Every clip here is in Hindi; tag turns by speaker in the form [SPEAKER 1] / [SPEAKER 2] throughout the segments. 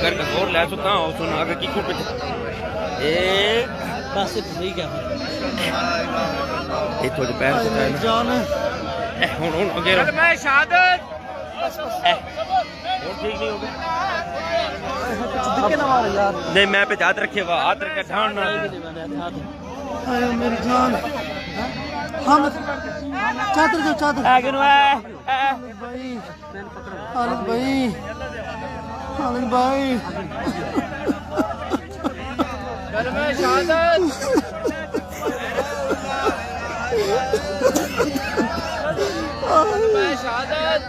[SPEAKER 1] अगर और ले सुता हो सुन आगे की कुट ए
[SPEAKER 2] बस ठीक है
[SPEAKER 1] ये थोड़े पैर से
[SPEAKER 2] जान
[SPEAKER 1] हुन आगे मैं शहादत और ठीक नहीं होगा
[SPEAKER 2] धक्के ना मार यार
[SPEAKER 1] नहीं मैं पे हाथ रखे हुआ हाथ रखे ठान ना
[SPEAKER 2] अरे मेरी जान हम चादर दो चादर
[SPEAKER 1] आगे नु
[SPEAKER 2] भाई खालिद भाई खालिद भाई
[SPEAKER 1] कलमे शहादत कलमे शहादत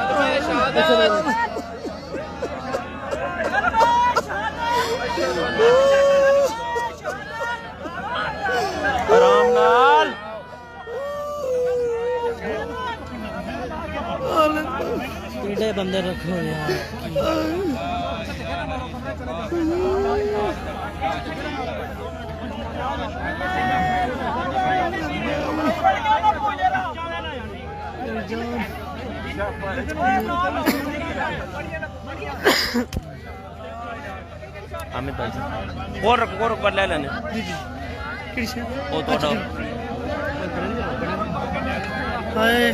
[SPEAKER 1] कलमे शहादत आराम नाल
[SPEAKER 2] टीडे बंदे रखो यार
[SPEAKER 1] अमित भाई और कर ले लेने ओ तो
[SPEAKER 2] हाय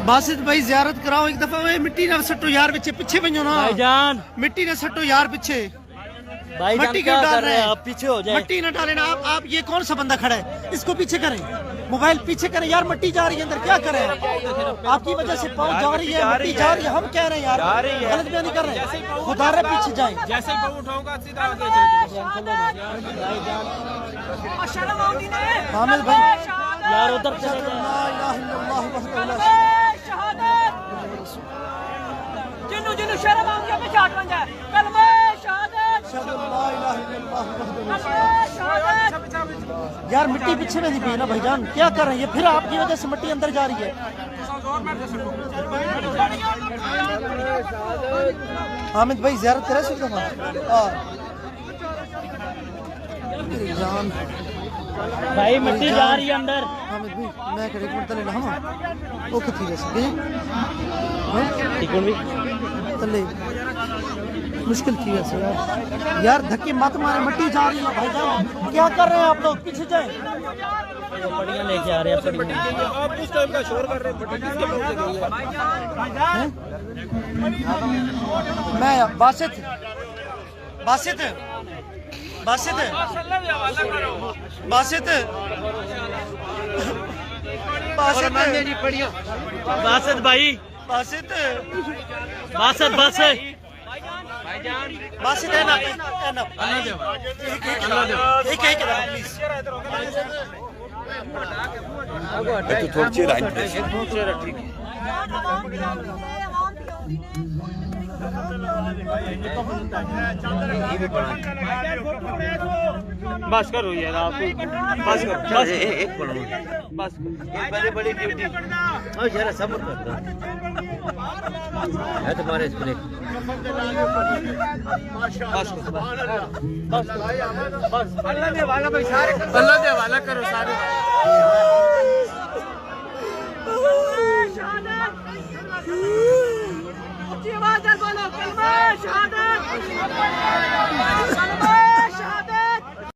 [SPEAKER 2] बासित भाई जियारत कराओ एक दफा वे मिट्टी ना सट्टो यार पीछे बनो ना भाईजान मिट्टी ना सट्टो यार पीछे भाईजान मट्टी क्यों डाल रहे हैं आप पीछे हो जाए मट्टी ना डालें ना आप ये कौन सा बंदा खड़ा है इसको पीछे करें मोबाइल पीछे करें यार मट्टी जा रही है अंदर क्या करें आपकी वजह से पहुंच जा रही है मट्टी जा रही है हम कह रहे हैं यार गलत भी नहीं कर रहे खुदा रे पीछे जाएं
[SPEAKER 1] जैसे ही पाँव उठाऊंगा सीधा आगे चले
[SPEAKER 2] हामिद भाई
[SPEAKER 3] यार उधर चले जिन्नू जिन्नू शर्म आ गया पीछे हट जाए कलमे शहादत
[SPEAKER 2] यार मिट्टी पीछे में नहीं ना भाईजान क्या कर रहे हैं ये फिर आपकी वजह से मिट्टी अंदर जा रही है हामिद भाई ज़ियारत करे सकते हैं जान
[SPEAKER 3] भाई मिट्टी जा रही है अंदर
[SPEAKER 2] हामिद भाई मैं एक मिनट तले ना हम वो कितनी रह सकते हैं
[SPEAKER 1] ठीक भी
[SPEAKER 2] तले मुश्किल थी वैसे यार धक्के मत मारे मिट्टी जा रही है भाईजान क्या कर रहे हैं आप लोग पीछे जाए
[SPEAKER 3] पड़ियां लेके आ रहे हैं पड़ियां
[SPEAKER 1] आप उस टाइम का शोर कर रहे हैं
[SPEAKER 2] मैं बासित बासित बासित बासित बासित
[SPEAKER 3] बासित भाई
[SPEAKER 2] बासित
[SPEAKER 3] बासित बस
[SPEAKER 2] बासित है ना एक प्लीज
[SPEAKER 1] तू थोड़ी चेयर आई ठीक
[SPEAKER 3] बस करो यार आप बस करो बस
[SPEAKER 1] एक
[SPEAKER 3] बस
[SPEAKER 1] ये बड़ी बड़ी ड्यूटी और जरा सब्र कर है तुम्हारे इस पर
[SPEAKER 3] बस बस अल्लाह ने वाला भाई सारे अल्लाह ने वाला करो सारे शहादत बोलो कलमा शहादत